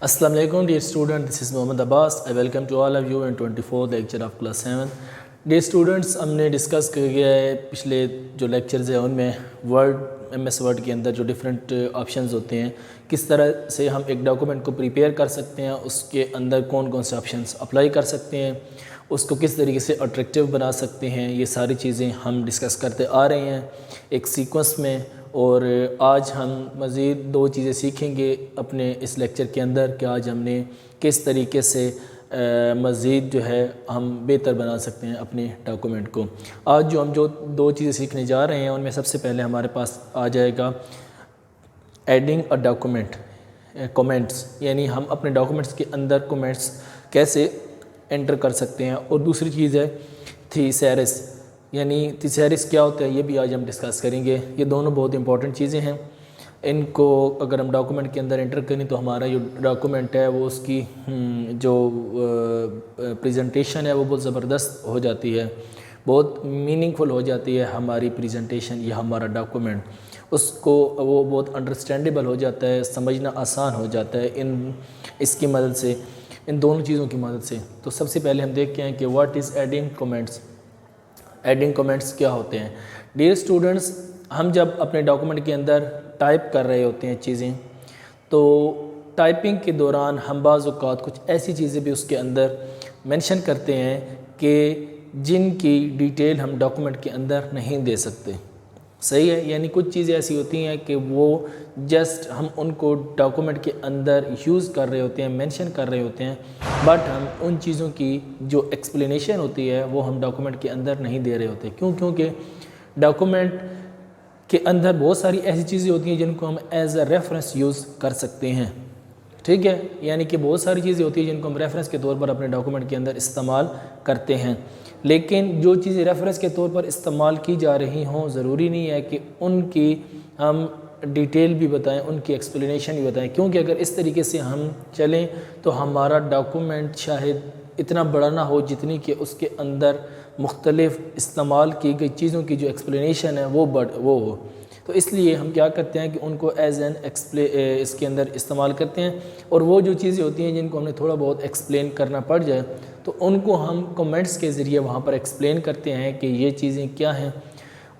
Assalamu alaikum dear student, this is Mohammad Abbas. I welcome to all of you in 24th lecture of class 7. Dear students, हमने discuss किया है पिछले जो lectures हैं उनमें word MS word के अंदर जो डिफरेंट ऑप्शंस होते हैं, किस तरह से हम एक डॉक्यूमेंट को प्रिपेयर कर सकते हैं, उसके अंदर कौन कौन से ऑप्शंस अप्लाई कर सकते हैं, उसको किस तरीके से अट्रैक्टिव बना सकते हैं, ये सारी चीज़ें हम डिस्कस करते आ रहे हैं एक सीक्वेंस में। और आज हम मज़ीद दो चीज़ें सीखेंगे अपने इस लेक्चर के अंदर कि आज हमने किस तरीके से मज़ीद जो है हम बेहतर बना सकते हैं अपने डॉक्यूमेंट को। आज जो हम दो चीज़ें सीखने जा रहे हैं उनमें सबसे पहले हमारे पास आ जाएगा एडिंग अ डॉक्यूमेंट कमेंट्स, यानी हम अपने डॉक्यूमेंट्स के अंदर कमेंट्स कैसे एंटर कर सकते हैं। और दूसरी चीज़ है थीसेरिस, यानी थीसेरिस क्या होता है ये भी आज हम डिस्कस करेंगे। ये दोनों बहुत इंपॉर्टेंट चीज़ें हैं, इनको अगर हम डॉक्यूमेंट के अंदर एंटर करें तो हमारा जो डॉक्यूमेंट है वो उसकी जो प्रेजेंटेशन है वो बहुत ज़बरदस्त हो जाती है, बहुत मीनिंगफुल हो जाती है हमारी प्रेजेंटेशन या हमारा डॉक्यूमेंट, उसको वो बहुत अंडरस्टैंडेबल हो जाता है, समझना आसान हो जाता है इसकी मदद से, इन दोनों चीज़ों की मदद से। तो सबसे पहले हम देखते हैं कि what is adding comments. Adding comments क्या होते हैं? डियर स्टूडेंट्स, हम जब अपने डॉक्यूमेंट के अंदर टाइप कर रहे होते हैं चीज़ें, तो टाइपिंग के दौरान हम बाज़ औक़ात कुछ ऐसी चीज़ें भी उसके अंदर मेंशन करते हैं कि जिनकी डिटेल हम डॉक्यूमेंट के अंदर नहीं दे सकते। सही है, यानी कुछ चीज़ें ऐसी होती हैं कि वो जस्ट हम उनको डॉक्यूमेंट के अंदर यूज़ कर रहे होते हैं, मेंशन कर रहे होते हैं, बट हम उन चीज़ों की जो एक्सप्लेनेशन होती है वो हम डॉक्यूमेंट के अंदर नहीं दे रहे होते। क्यों? क्योंकि डॉक्यूमेंट के अंदर बहुत सारी ऐसी चीज़ें होती हैं जिनको हम एज अ रेफरेंस यूज़ कर सकते हैं। ठीक है, यानी कि बहुत सारी चीज़ें होती हैं जिनको हम रेफरेंस के तौर पर अपने डॉक्यूमेंट के अंदर इस्तेमाल करते हैं, लेकिन जो चीज़ें रेफरेंस के तौर पर इस्तेमाल की जा रही हों ज़रूरी नहीं है कि उनकी हम डिटेल भी बताएं, उनकी एक्सप्लेनेशन भी बताएं, क्योंकि अगर इस तरीके से हम चलें तो हमारा डॉक्यूमेंट शायद इतना बड़ा ना हो जितनी कि उसके अंदर मुख्तलिफ़ इस्तेमाल की गई चीज़ों की जो एक्सप्लेनेशन है वो हो। तो इसलिए हम क्या करते हैं कि उनको एज एन इसके अंदर इस्तेमाल करते हैं, और वो जो चीज़ें होती हैं जिनको हमने थोड़ा बहुत एक्सप्लेन करना पड़ जाए तो उनको हम कमेंट्स के ज़रिए वहाँ पर एक्सप्लेन करते हैं कि ये चीज़ें क्या हैं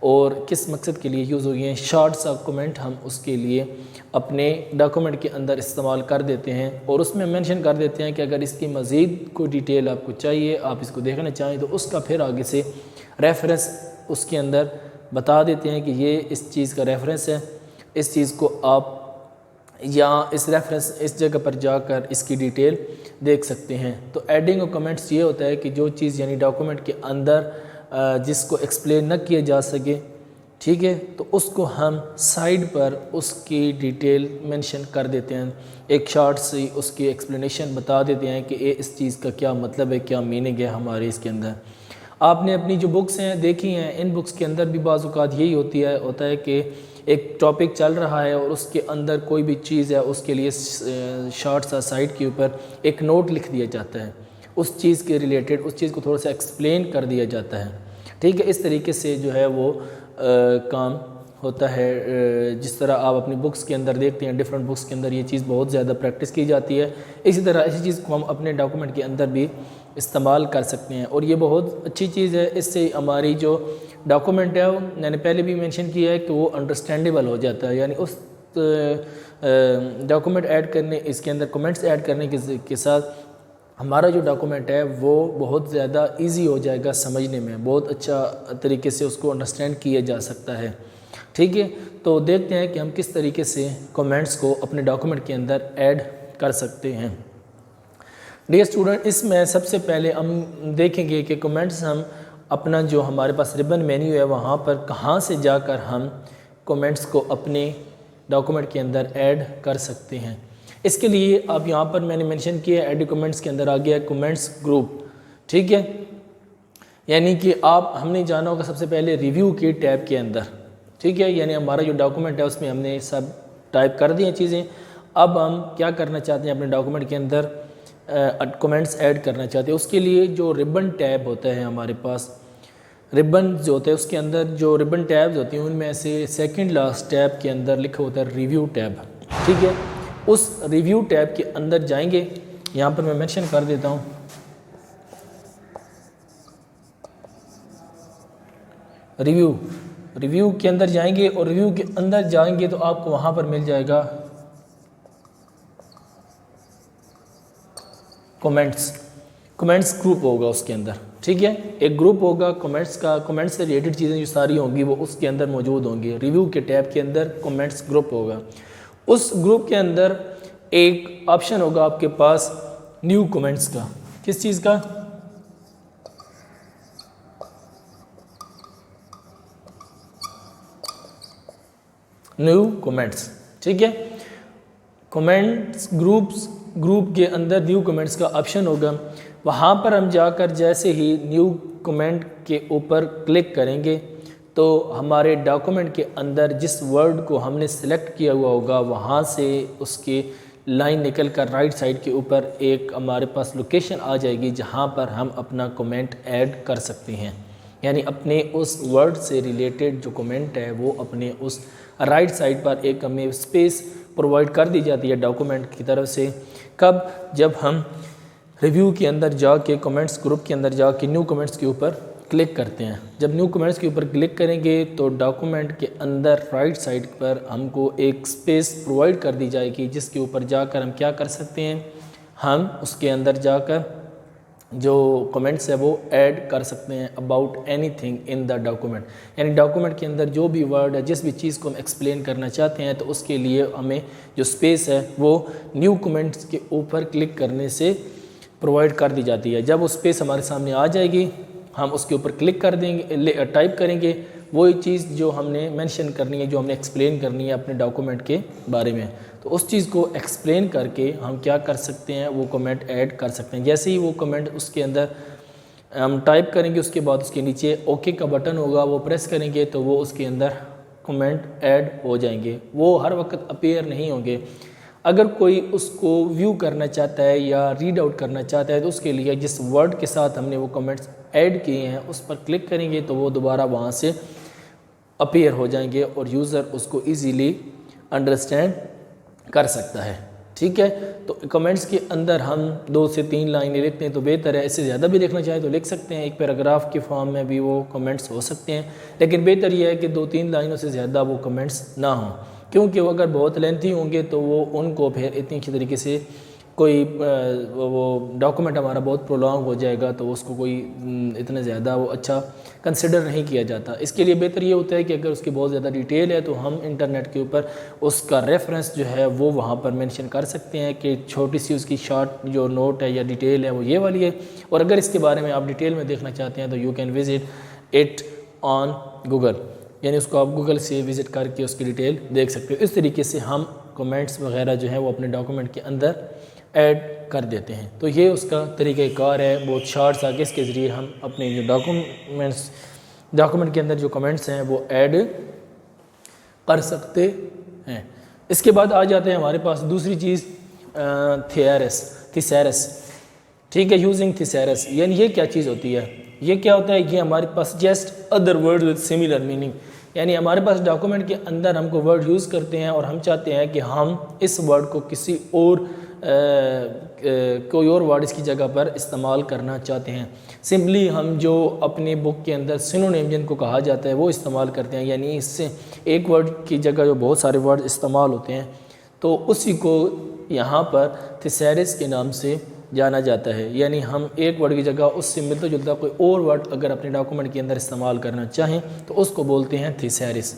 और किस मकसद के लिए यूज़ हो गई हैं। शॉर्ट सा कमेंट हम उसके लिए अपने डॉक्यूमेंट के अंदर इस्तेमाल कर देते हैं और उसमें मेंशन कर देते हैं कि अगर इसकी मज़ीद कोई डिटेल आपको चाहिए, आप इसको देखना चाहें, तो उसका फिर आगे से रेफरेंस उसके अंदर बता देते हैं कि ये इस चीज़ का रेफरेंस है, इस चीज़ को आप या इस रेफरेंस इस जगह पर जाकर इसकी डिटेल देख सकते हैं। तो एडिंग और कमेंट्स ये होता है कि जो चीज़ यानी डॉक्यूमेंट के अंदर जिसको एक्सप्लेन न किया जा सके, ठीक है, तो उसको हम साइड पर उसकी डिटेल मेंशन कर देते हैं, एक शॉर्ट सी उसकी एक्सप्लेनेशन बता देते हैं कि ये इस चीज़ का क्या मतलब है, क्या मीनिंग है हमारे इसके अंदर। आपने अपनी जो बुक्स हैं देखी हैं, इन बुक्स के अंदर भी बाज़ औक़ात यही होता है कि एक टॉपिक चल रहा है और उसके अंदर कोई भी चीज़ है उसके लिए शॉर्ट सा साइड के ऊपर एक नोट लिख दिया जाता है, उस चीज़ के रिलेटेड उस चीज़ को थोड़ा सा एक्सप्लेन कर दिया जाता है। ठीक है, इस तरीके से जो है वो काम होता है। जिस तरह आप अपनी बुक्स के अंदर देखते हैं, डिफरेंट बुक्स के अंदर ये चीज़ बहुत ज़्यादा प्रैक्टिस की जाती है, इसी तरह ऐसी चीज़ को हम अपने डॉक्यूमेंट के अंदर भी इस्तेमाल कर सकते हैं और ये बहुत अच्छी चीज़ है। इससे हमारी जो डॉक्यूमेंट है मैंने पहले भी मेंशन किया है कि वो अंडरस्टैंडेबल हो जाता है, यानी उस डॉक्यूमेंट ऐड करने इसके अंदर कमेंट्स ऐड करने के साथ हमारा जो डॉक्यूमेंट है वो बहुत ज़्यादा इजी हो जाएगा समझने में, बहुत अच्छा तरीके से उसको अंडरस्टैंड किया जा सकता है। ठीक है, तो देखते हैं कि हम किस तरीके से कमेंट्स को अपने डॉक्यूमेंट के अंदर ऐड कर सकते हैं। डियर स्टूडेंट, इसमें सबसे पहले हम देखेंगे कि कमेंट्स हम अपना जो हमारे पास रिबन मेन्यू है वहाँ पर कहाँ से जाकर हम कमेंट्स को अपने डॉक्यूमेंट के अंदर ऐड कर सकते हैं। इसके लिए आप यहाँ पर मैंने मेंशन किया एड कमेंट्स के अंदर आ गया कमेंट्स ग्रुप। ठीक है, यानी कि हमने जाना होगा सबसे पहले रिव्यू के टैब के अंदर। ठीक है, यानी हमारा जो डॉक्यूमेंट है उसमें हमने सब टाइप कर दी हैं चीज़ें। अब हम क्या करना चाहते हैं, अपने डॉक्यूमेंट के अंदर कमेंट्स ऐड करना चाहते हैं। उसके लिए जो रिबन टैब होता है हमारे पास, रिबन जो होता है उसके अंदर जो रिबन टैब्स होती हैं उनमें से सेकंड लास्ट टैब के अंदर लिखा होता है रिव्यू टैब। ठीक है, उस रिव्यू टैब के अंदर जाएंगे, यहाँ पर मैं मेंशन कर देता हूँ, रिव्यू के अंदर जाएंगे और रिव्यू के अंदर जाएंगे तो आपको वहाँ पर मिल जाएगा कमेंट्स ग्रुप होगा उसके अंदर। ठीक है, एक ग्रुप होगा कमेंट्स का, कमेंट्स से रिलेटेड चीज़ें जो सारी होंगी वो उसके अंदर मौजूद होंगी। रिव्यू के टैब के अंदर कमेंट्स ग्रुप होगा। उस ग्रुप के अंदर एक ऑप्शन होगा आपके पास न्यू कमेंट्स का। किस चीज़ का? New comments. ठीक है, कमेंट्स ग्रुप के अंदर न्यू कमेंट्स का ऑप्शन होगा। वहाँ पर हम जाकर जैसे ही न्यू कमेंट के ऊपर क्लिक करेंगे तो हमारे डॉक्यूमेंट के अंदर जिस वर्ड को हमने सेलेक्ट किया हुआ होगा वहाँ से उसकी लाइन निकल कर राइट साइड के ऊपर एक हमारे पास लोकेशन आ जाएगी जहाँ पर हम अपना कमेंट ऐड कर सकते हैं। यानी अपने उस वर्ड से रिलेटेड जो कमेंट है वो अपने उस राइट साइड पर एक हमें स्पेस प्रोवाइड कर दी जाती है डॉक्यूमेंट की तरफ से। कब? जब हम रिव्यू के अंदर जाके कमेंट्स ग्रुप के अंदर जाके न्यू कमेंट्स के ऊपर क्लिक करते हैं। जब न्यू कमेंट्स के ऊपर क्लिक करेंगे तो डॉक्यूमेंट के अंदर राइट साइड पर हमको एक स्पेस प्रोवाइड कर दी जाएगी जिसके ऊपर जाकर हम क्या कर सकते हैं, हम उसके अंदर जाकर जो कमेंट्स है वो ऐड कर सकते हैं about anything in the document. यानी डॉक्यूमेंट के अंदर जो भी वर्ड है, जिस भी चीज़ को हम एक्सप्लेन करना चाहते हैं तो उसके लिए हमें जो स्पेस है वो न्यू कमेंट्स के ऊपर क्लिक करने से प्रोवाइड कर दी जाती है। जब वो स्पेस हमारे सामने आ जाएगी हम उसके ऊपर क्लिक कर देंगे, टाइप करेंगे वही चीज़ जो हमने मेंशन करनी है, जो हमने एक्सप्लेन करनी है अपने डॉक्यूमेंट के बारे में। तो उस चीज़ को एक्सप्लेन करके हम क्या कर सकते हैं, वो कमेंट ऐड कर सकते हैं। जैसे ही वो कमेंट उसके अंदर हम टाइप करेंगे उसके बाद उसके नीचे ओके का बटन होगा, वो प्रेस करेंगे तो वो उसके अंदर कमेंट ऐड हो जाएंगे। वो हर वक्त अपीयर नहीं होंगे। अगर कोई उसको व्यू करना चाहता है या रीड आउट करना चाहता है तो उसके लिए जिस वर्ड के साथ हमने वो कमेंट्स ऐड किए हैं उस पर क्लिक करेंगे तो वो दोबारा वहाँ से अपीयर हो जाएंगे और यूज़र उसको इजीली अंडरस्टैंड कर सकता है। ठीक है, तो कमेंट्स के अंदर हम 2 से 3 लाइनें लिखते हैं तो बेहतर है। इससे ज़्यादा भी लिखना चाहें तो लिख सकते हैं, एक पैराग्राफ के फॉर्म में भी वो कमेंट्स हो सकते हैं, लेकिन बेहतर यह है कि 2-3 लाइनों से ज़्यादा वो कमेंट्स ना हों, क्योंकि वो अगर बहुत लेंथी होंगे तो वो उनको फिर इतनी अच्छी तरीके से कोई वो डॉक्यूमेंट हमारा बहुत प्रोलॉन्ग हो जाएगा तो उसको कोई इतना ज़्यादा वो अच्छा कंसिडर नहीं किया जाता। इसके लिए बेहतर ये होता है कि अगर उसकी बहुत ज़्यादा डिटेल है तो हम इंटरनेट के ऊपर उसका रेफरेंस जो है वो वहाँ पर मेंशन कर सकते हैं कि छोटी सी उसकी शॉर्ट जो नोट है या डिटेल है वो ये वाली है, और अगर इसके बारे में आप डिटेल में देखना चाहते हैं तो you can visit it on Google, यानी उसको आप गूगल से विज़िट करके उसकी डिटेल देख सकते हो। इस तरीके से हम कमेंट्स वगैरह जो है वो अपने डॉक्यूमेंट के अंदर ऐड कर देते हैं। तो ये उसका तरीक़ाकार है, बहुत शॉर्ट सा कि इसके ज़रिए हम अपने जो डॉक्यूमेंट के अंदर जो कमेंट्स हैं वो ऐड कर सकते हैं। इसके बाद आ जाते हैं हमारे पास दूसरी चीज़ थिसैरस। ठीक है, यूजिंग थिसैरस, यानी ये क्या चीज़ होती है? ये क्या होता है? ये हमारे पास just other word with similar meaning, यानी हमारे पास डॉक्यूमेंट के अंदर हमको वर्ड यूज़ करते हैं और हम चाहते हैं कि हम इस वर्ड को किसी और कोई और वर्ड इसकी जगह पर इस्तेमाल करना चाहते हैं। सिंपली हम जो अपनी बुक के अंदर सिनोनिम जिनको कहा जाता है वो इस्तेमाल करते हैं, यानी इससे एक वर्ड की जगह जो बहुत सारे वर्ड इस्तेमाल होते हैं तो उसी को यहाँ पर थिसैरस के नाम से जाना जाता है। यानी हम एक वर्ड की जगह उससे मिलता जुलता कोई और वर्ड अगर अपने डॉक्यूमेंट के अंदर इस्तेमाल करना चाहें तो उसको बोलते हैं थिसैरस।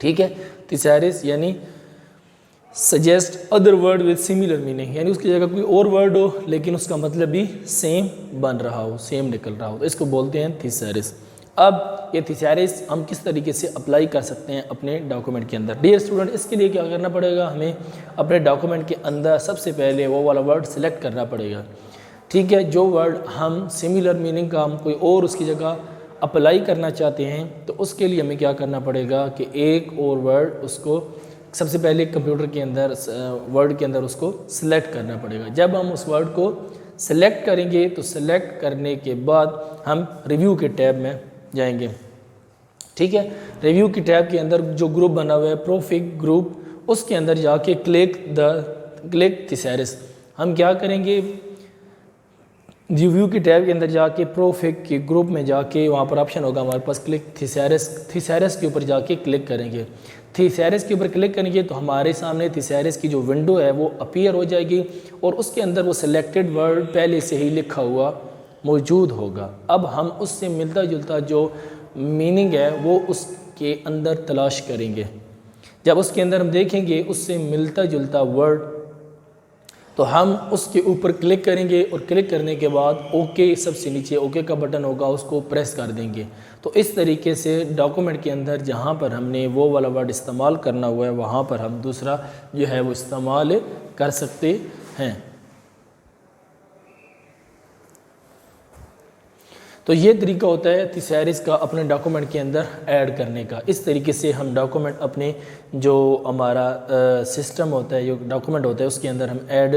ठीक है, थिसैरस यानी suggest other word with similar meaning, यानी उसकी जगह कोई और वर्ड हो लेकिन उसका मतलब भी सेम बन रहा हो, सेम निकल रहा हो, तो इसको बोलते हैं थिसैरस। अब ये थिसैरस हम किस तरीके से अप्लाई कर सकते हैं अपने डॉक्यूमेंट के अंदर? डियर स्टूडेंट, इसके लिए क्या करना पड़ेगा, हमें अपने डॉक्यूमेंट के अंदर सबसे पहले वो वाला वर्ड सिलेक्ट करना पड़ेगा। ठीक है, जो वर्ड हम सिमिलर मीनिंग का हम कोई और उसकी जगह अप्लाई करना चाहते हैं तो उसके लिए हमें क्या करना पड़ेगा कि एक और वर्ड उसको सबसे पहले कंप्यूटर के अंदर वर्ड के अंदर उसको सिलेक्ट करना पड़ेगा। जब हम उस वर्ड को सिलेक्ट करेंगे तो सिलेक्ट करने के बाद हम रिव्यू के टैब में जाएंगे। ठीक है, रिव्यू की टैब के अंदर जो ग्रुप बना हुआ है प्रोफिक ग्रुप, उसके अंदर जाके क्लिक थिसैरस, हम क्या करेंगे, रिव्यू की टैब के अंदर जाके प्रोफिक के ग्रुप में जाके वहाँ पर ऑप्शन होगा हमारे पास क्लिक थिसैरस के ऊपर जाके क्लिक करेंगे। थिसैरस के ऊपर क्लिक करेंगे तो हमारे सामने थिसैरस की जो विंडो है वो अपीयर हो जाएगी और उसके अंदर वो सिलेक्टेड वर्ड पहले से ही लिखा हुआ मौजूद होगा। अब हम उससे मिलता जुलता जो मीनिंग है वो उसके अंदर तलाश करेंगे। जब उसके अंदर हम देखेंगे उससे मिलता जुलता वर्ड तो हम उसके ऊपर क्लिक करेंगे और क्लिक करने के बाद ओके, सबसे नीचे ओके का बटन होगा उसको प्रेस कर देंगे। तो इस तरीके से डॉक्यूमेंट के अंदर जहाँ पर हमने वो वाला वर्ड इस्तेमाल करना हुआ है वहाँ पर हम दूसरा जो है वो इस्तेमाल कर सकते हैं। तो ये तरीका होता है थिसैरस का अपने डॉक्यूमेंट के अंदर ऐड करने का। इस तरीके से हम डॉक्यूमेंट अपने जो हमारा सिस्टम होता है, जो डॉक्यूमेंट होता है उसके अंदर हम ऐड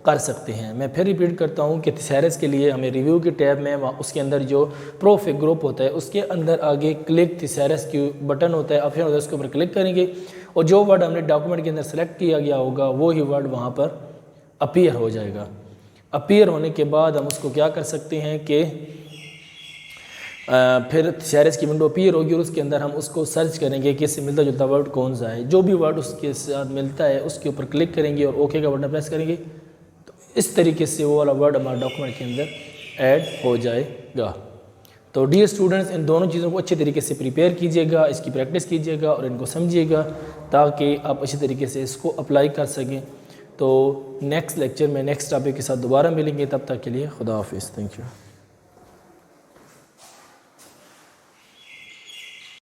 कर सकते हैं। मैं फिर रिपीट करता हूँ कि थिसैरस के लिए हमें रिव्यू की टैब में उसके अंदर जो प्रोफिक ग्रुप होता है उसके अंदर आगे क्लिक थिसैरस की बटन होता है, ऑप्शन होता है, उसके ऊपर क्लिक करेंगे और जो वर्ड हमने डॉक्यूमेंट के अंदर सेलेक्ट किया गया होगा वो ही वर्ड वहाँ पर अपीयर हो जाएगा। अपीयर होने के बाद हम उसको क्या कर सकते हैं कि फिर थिसैरस की विंडो अपीयर होगी और उसके अंदर हम उसको सर्च करेंगे कि इससे मिलता जुलता वर्ड कौन सा है। जो भी वर्ड उसके साथ मिलता है उसके ऊपर क्लिक करेंगे और ओके का बटन प्रेस करेंगे तो इस तरीके से वो वाला वर्ड हमारे डॉक्यूमेंट के अंदर ऐड हो जाएगा। तो डियर स्टूडेंट्स, इन दोनों चीज़ों को अच्छे तरीके से प्रिपेयर कीजिएगा, इसकी प्रैक्टिस कीजिएगा और इनको समझिएगा ताकि आप अच्छी तरीके से इसको अप्लाई कर सकें। तो नेक्स्ट लेक्चर में नेक्स्ट टॉपिक के साथ दोबारा मिलेंगे, तब तक के लिए खुदा हाफिज़। Thank you.